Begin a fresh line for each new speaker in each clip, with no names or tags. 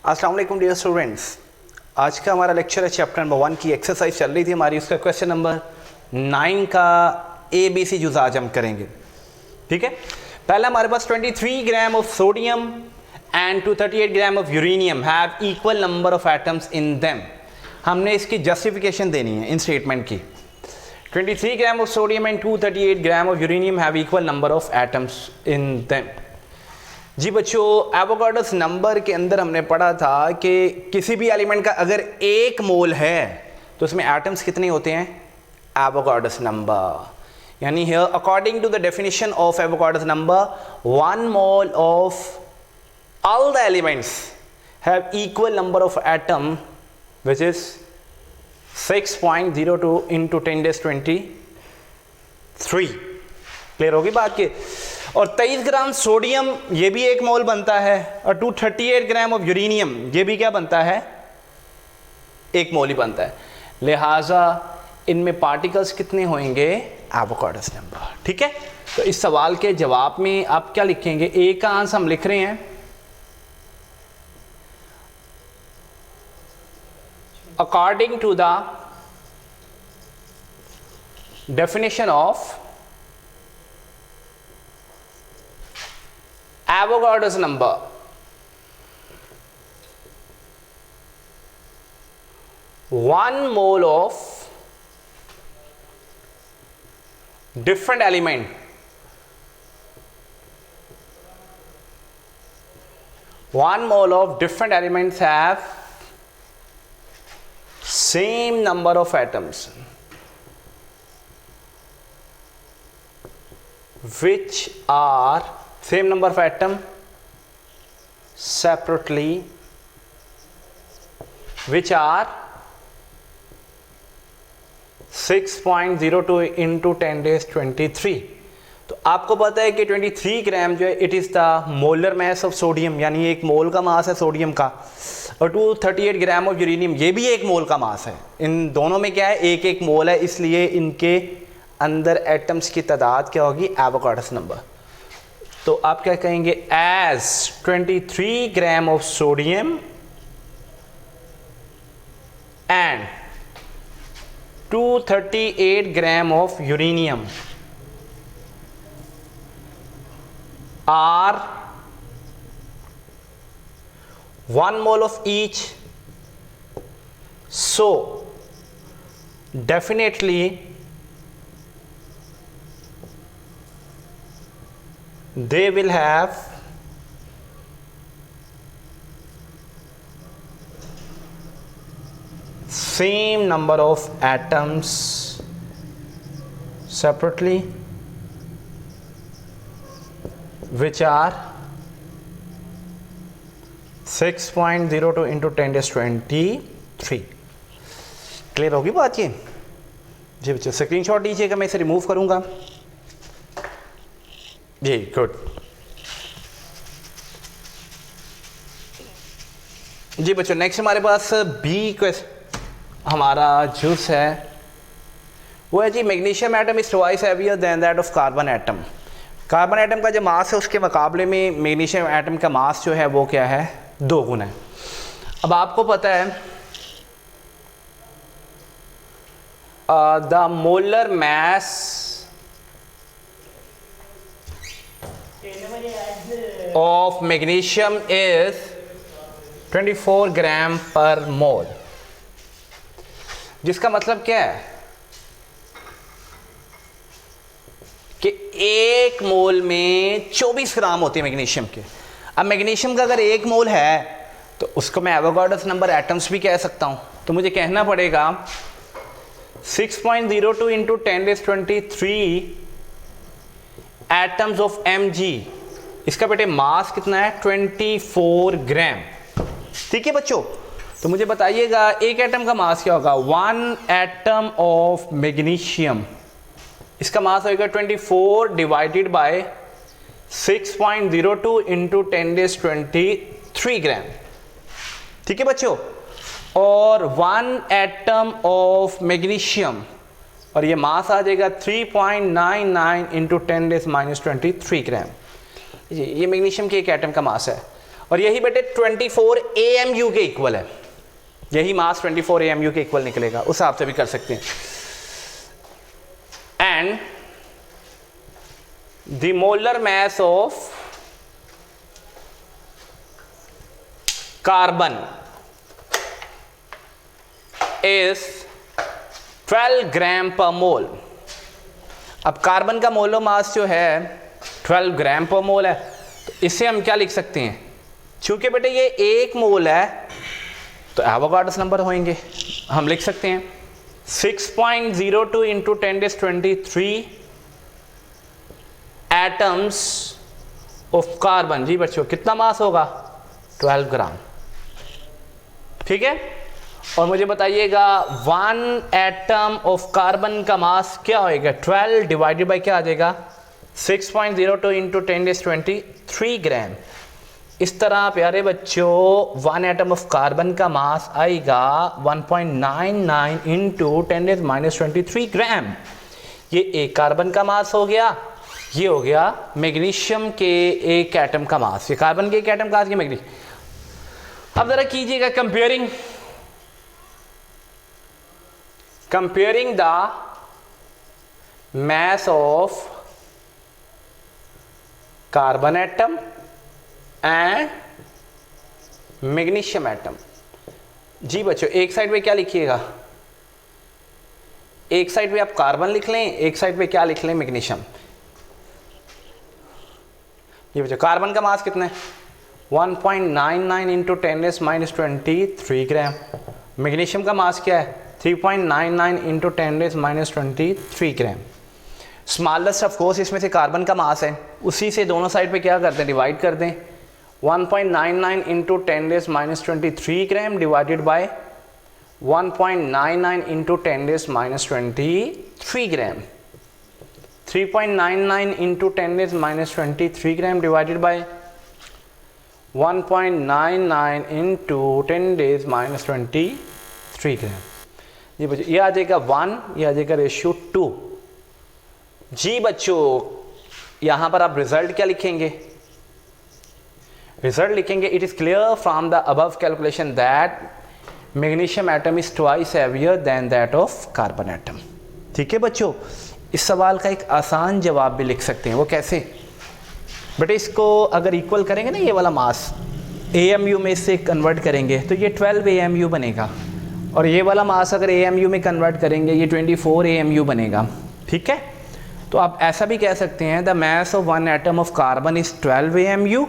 अस्सलाम वालेकुम dear students. आज का हमारा लेक्चर है चैप्टर नंबर 1 की एक्सरसाइज चल रही थी हमारी, उसका क्वेश्चन नंबर 9 का ABC जुज़ आज हम करेंगे। ठीक है, पहला हमारे पास 23 gram of sodium and 238 gram of uranium have equal number of atoms in them. हमने इसकी जस्टिफिकेशन देनी है इन स्टेटमेंट की। 23 gram of sodium and 238 gram of uranium have equal number of atoms in them. जी बच्चों, एवोगाड्रोस नंबर के अंदर हमने पढ़ा था कि किसी भी एलिमेंट का अगर 1 मोल है तो उसमें एटम्स कितने होते हैं? Avogadro's number. यानी here according to the definition of Avogadro's number 1 mole of all the elements have equal number of atom which is 6.02 into 10⁻23। Clear होगी बात की। और 23 ग्राम सोडियम ये भी 1 मोल बनता है, और 238 ग्राम ऑफ यूरेनियम ये भी क्या बनता है? 1 मोल ही बनता है। लिहाजा इनमें पार्टिकल्स कितने होंगे? Avogadro's number. ठीक है, तो इस सवाल के जवाब में आप क्या लिखेंगे? ए का आंसर हम लिख रहे हैं according to the definition of Avogadro's number, one mole of different element, one mole of different elements have same number of atoms which are same number of atom separately which are 6.02 into 10⁻23। तो आपको पता है कि 23 ग्राम जो है it is the molar mass of sodium, यानी 1 मोल का मास है सोडियम का, और 238 ग्राम ऑफ यूरेनियम ये भी 1 मोल का मास है। इन दोनों में क्या है? 1 मोल है, इसलिए इनके अंदर एटम्स की तादाद क्या होगी? Avogadro's number. तो आप क्या कहेंगे? As 23 gram of sodium and 238 gram of uranium are 1 mole of each, so definitely they will have same number of atoms separately which are 6.02 into 10⁻23। Clear होगी बात ये? जी बच्चों स्क्रीनशॉट लीजिएगा, मैं इसे रिमूव करूंगा। जी गुड। जी बच्चों नेक्स्ट हमारे पास बी क्वेश्चन हमारा जूस है, वो है जी magnesium atom is twice heavier than that of carbon atom. Carbon atom का जो मास है उसके मुकाबले में मैग्नीशियम एटम का मास जो है वो क्या है? 2 गुना है। अब आपको पता है the molar mass of magnesium is 24 ग्राम पर मोल, जिसका मतलब क्या है कि 1 मोल में 24 ग्राम होते हैं मैग्नीशियम के। अब मैग्नीशियम का अगर 1 मोल है तो उसको मैं एवोगाड्रोस नंबर एटम्स भी कह सकता हूं। तो मुझे कहना पड़ेगा 6.02 into 10⁻23 एटम्स ऑफ Mg। इसका बेटे मास कितना है? 24 ग्राम। ठीक है बच्चों, तो मुझे बताइएगा एक एटम का मास क्या होगा? 1 एटम ऑफ मैग्नीशियम, इसका मास होगा 24 डिवाइडेड बाय 6.02 इंटू 10⁻23 ग्राम। ठीक है बच्चों, और 1 एटम ऑफ मैग्नीशियम और ये मास आ जाएगा 3.99 इंटू 10⁻³ ग्राम। ये मैग्नीशियम के एक एटम का मास है। और यही बेटे 24 AMU के इक्वल है, यही मास 24 AMU के इक्वल निकलेगा, उस हिसाब से भी कर सकते हैं। And the molar mass of carbon is 12 ग्राम पर मोल। अब कार्बन का मोलर मास जो है 12 ग्राम पर मोल है, तो इसे हम क्या लिख सकते हैं, चूंकि बेटे ये 1 मोल है तो एवोगाड्रोस नंबर होंगे, हम लिख सकते हैं 6.02 इंटू 10⁻23 एटम्स ऑफ कार्बन। जी बच्चों कितना मास होगा, 12 ग्राम। ठीक है, और मुझे बताइएगा 1 एटम ऑफ कार्बन का मास क्या होएगा, 12 डिवाइडेड बाय क्या आ जाएगा, 6.02 इंटू 10⁻23 ग्राम। इस तरह प्यारे बच्चों 1 एटम ऑफ कार्बन का मास आएगा 1.99 इंटू 10⁻23 ग्राम। ये एक कार्बन का मास हो गया, ये हो गया मैग्नीशियम के एक एटम का मास, ये कार्बन के एक एटम का, ये मैग्नीशियम। अब जरा कीजिएगा comparing the mass of carbon atom and magnesium atom. जी बच्चों एक साइड पे क्या लिखिएगा, एक साइड पे आप कार्बन लिख लें, एक साइड पे क्या लिख लें, मैग्नीशियम। ये बच्चों कार्बन का मास कितना है, 1.99 इंटू 10⁻23 ग्राम। मैग्नीशियम का मास क्या है, 3.99 into 10⁻23 gram. Smallest of course इसमें से कार्बन का मास है, उसी से दोनों साइड पे क्या करते हैं, डिवाइड कर दें। 1.99 into 10⁻23 gram divided by 1.99 into 10⁻23 gram. 3.99 into 10⁻23 gram divided by 1.99 into 10⁻23 ग्राम। जी बच्चों ये आ जाएगा 1, ये आ जाएगा रेशियो 2। जी बच्चों यहां पर आप रिजल्ट क्या लिखेंगे, रिजल्ट लिखेंगे it is clear from the above calculation that magnesium atom is twice heavier than that of carbon atom. ठीक है बच्चों, इस सवाल का एक आसान जवाब भी लिख सकते हैं, वो कैसे, बट इसको अगर इक्वल करेंगे ना, ये वाला मास AMU में से कन्वर्ट करेंगे तो ये 12 AMU बनेगा, और ये वाला मास अगर AMU में कन्वर्ट करेंगे ये 24 AMU बनेगा। ठीक है, तो आप ऐसा भी कह सकते हैं the mass of 1 atom of carbon is 12 AMU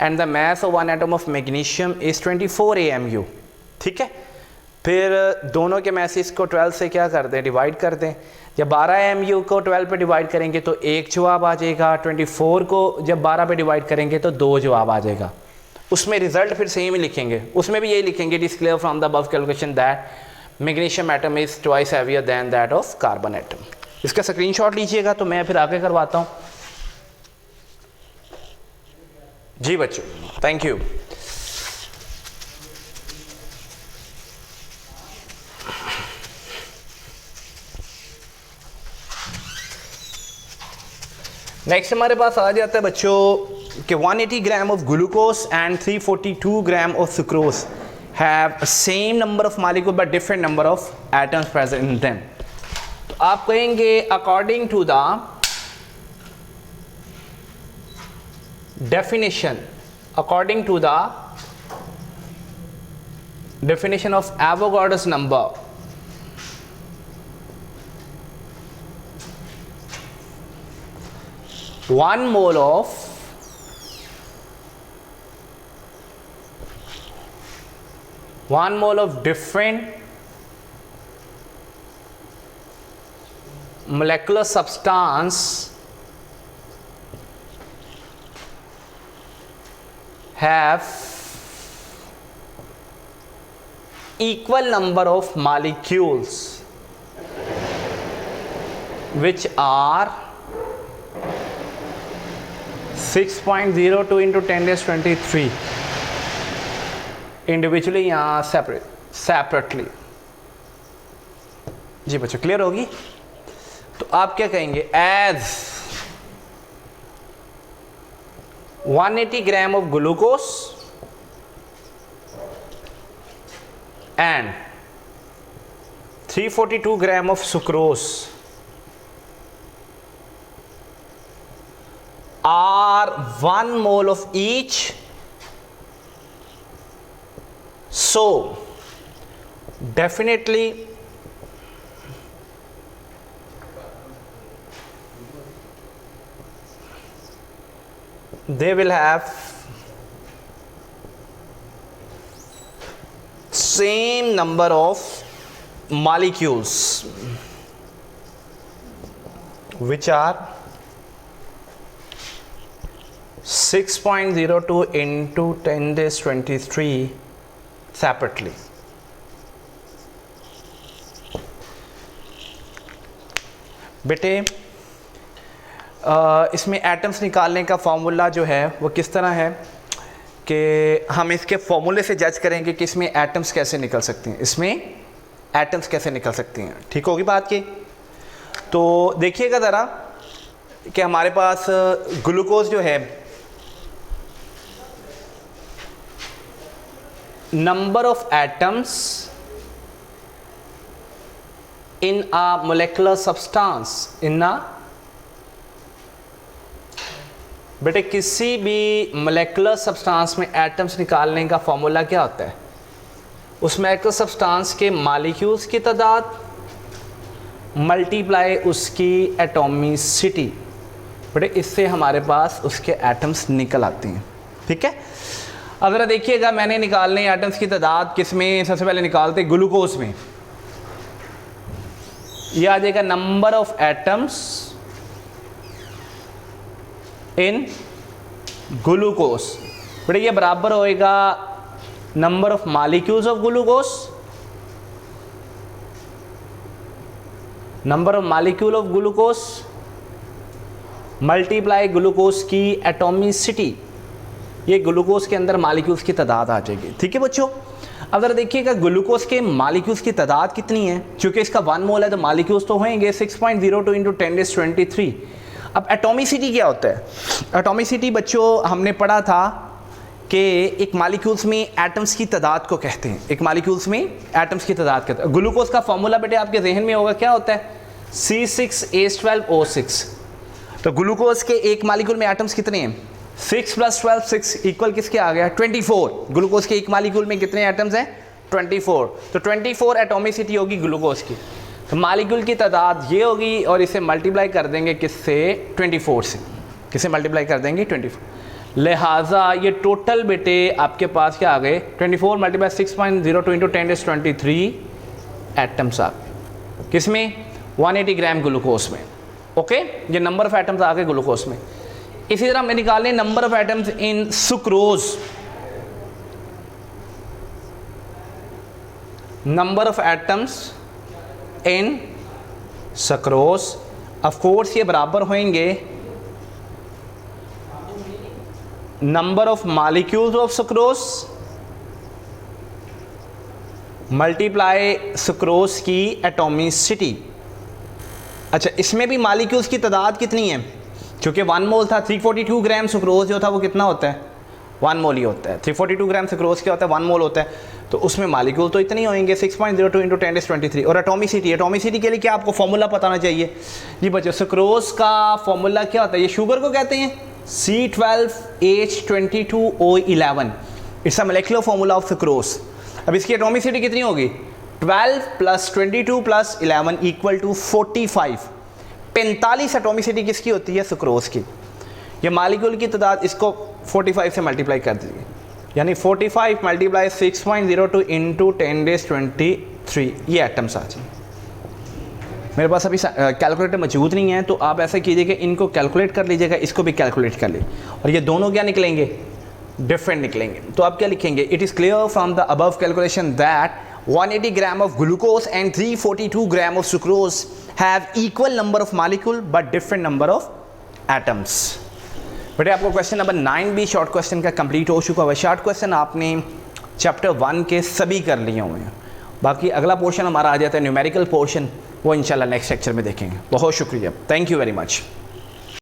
and the mass of 1 atom of magnesium is 24 AMU। ठीक है, फिर दोनों के मैसेज को 12 से क्या कर दें, डिवाइड कर दें। जब 12 AMU को 12 पे डिवाइड करेंगे तो एक जवाब आ जाएगा, 24 को जब 12 पे डिवाइड करेंगे तो 2 जवाब आ जाएगा। उसमें रिजल्ट फिर सेम ही लिखेंगे, उसमें भी यही लिखेंगे it is clear from the above calculation that magnesium atom is twice heavier than that of carbon atom. इसका स्क्रीनशॉट लीजिएगा तो मैं फिर आगे करवाता हूं। जी बच्चों थैंक यू। नेक्स्ट हमारे पास आ जाता है बच्चों कि 180 gram of glucose and 342 gram of sucrose have same number of molecule but different number of atoms present in them. तो आप कहेंगे according to the definition, according to the definition of Avogadro's number, one mole of different molecular substance have equal number of molecules which are 6.02 into 10⁻23 individually या separately। जी बच्चों clear होगी, तो आप क्या कहेंगे, as 180 gram of glucose and 342 gram of sucrose are 1 mole of each, so definitely they will have same number of molecules which are 6.02 into 10 raised 23 separately. बेटे इसमें एटम्स निकालने का फॉर्मूला जो है वो किस तरह है कि हम इसके फॉर्मूले से जज करेंगे कि इसमें एटम्स कैसे निकल सकते हैं, इसमें एटम्स कैसे निकल सकती हैं। ठीक होगी बात की? तो देखिएगा ज़रा कि हमारे पास ग्लूकोज जो है, number of atoms in a molecular substance, in a, बेटे किसी भी मोलेकुलर सब्सटेंस में एटम्स निकालने का फॉर्मूला क्या होता है? उस मोलेकुलर सब्सटेंस के मॉलिक्यूल्स की तादाद मल्टीप्लाई उसकी एटॉमिसिटी, बेटे इससे हमारे पास उसके एटम्स निकल आते हैं। ठीक है, अब जरा देखिएगा, मैंने निकालने एटम्स की तादाद किस में, सबसे पहले निकालते ग्लूकोज में। यह आ जाएगा number of atoms in glucose, बेटे ये बराबर होएगा number of molecules of glucose, number of molecule of glucose multiply glucose की एटॉमिसिटी, ये ग्लूकोज के अंदर मॉलिक्यूल्स की तादाद आ जाएगी। ठीक है बच्चों, अब जरा देखिएगा ग्लूकोज के मॉलिक्यूल्स की तादाद कितनी है। चूंकि इसका 1 मोल है तो मॉलिक्यूल्स तो होंगे 6.02 इंटू 10 रेज़ 23। अब एटॉमिसिटी क्या होता है? एटॉमिसिटी बच्चों हमने पढ़ा था कि एक मॉलिक्यूल्स में एटम्स की तादाद को कहते हैं, एक मॉलिक्यूल्स में एटम्स की तादाद कहते हैं। ग्लूकोज का फॉर्मूला बेटे आपके जहन में होगा, क्या होता है? C6H12O6। तो ग्लूकोज के एक मॉलिक्यूल में एटम्स कितने हैं? 6 + 12 6 इक्वल किसके आ गया? 24। ग्लूकोज के एक मॉलिक्यूल में कितने एटम्स हैं? 24। तो 24 एटॉमिसिटी होगी ग्लूकोज की। तो मॉलिक्यूल की तादाद ये होगी और इसे मल्टीप्लाई कर देंगे किससे? 24 से। किसे मल्टीप्लाई कर देंगे? 24। लिहाजा ये टोटल बेटे आपके पास क्या आ गए? 24 × 6.02 इंटू 10 रेज़ 23 एटम्स आ गए। किसमें? 180 ग्राम ग्लूकोज में। ओके, ये नंबर ऑफ एटम्स आ गए ग्लूकोज में। इसी तरह हमने निकालने number of atoms in sucrose, number of atoms in sucrose. Of course ये बराबर होंगे number of molecules of sucrose multiply sucrose की एटॉमिसिटी। अच्छा, इसमें भी मॉलिक्यूल्स की तादाद कितनी है? क्योंकि 1 मोल था, 342 ग्राम सुक्रोज जो था वो कितना होता है? 1 मोल ही होता है। 342 ग्राम सुक्रोज क्या होता है? 1 मोल होता है। तो उसमें मॉलिक्यूल तो इतने ही होंगे 6.02 इंटू 10 रेज़ 23। और एटॉमिसिटी, एटॉमिसिटी के लिए क्या आपको फॉर्मूला पता होना चाहिए जी बच्चों? सुक्रोज का फॉर्मूला क्या होता है? ये शुगर को कहते हैं C12H22O11। It's a molecular formula of sucrose. अब इसकी एटॉमिसिटी कितनी होगी? 12 + 22 + 11 = 45। 45 एटॉमिसिटी किसकी होती है? सुक्रोज की। ये मॉलिक्यूल की तादाद इसको 45 से मल्टीप्लाई कर दीजिए, यानी 45 × 6.02 इंटू 10 रेज़ 23 ये एटम्स आ जाए। मेरे पास अभी कैलकुलेटर मौजूद नहीं है, तो आप ऐसा कीजिएगा, इनको कैलकुलेट कर लीजिएगा, इसको भी कैलकुलेट कर लीजिए, और ये दोनों क्या निकलेंगे? डिफरेंट निकलेंगे। तो आप क्या लिखेंगे? It is clear from the above calculation that 180 gram of glucose and 342 gram of sucrose have equal number of molecule but different number of atoms. बेटे आपको क्वेश्चन नंबर 9 भी शॉर्ट क्वेश्चन का कंप्लीट हो चुका हुआ है। शॉर्ट क्वेश्चन आपने chapter 1 के सभी कर लिए हुए हैं। बाकी अगला पोर्शन हमारा आ जाता है न्यूमेरिकल पोर्शन, वो इंशाल्लाह नेक्स्ट लेक्चर में देखेंगे। बहुत शुक्रिया, थैंक यू वेरी मच।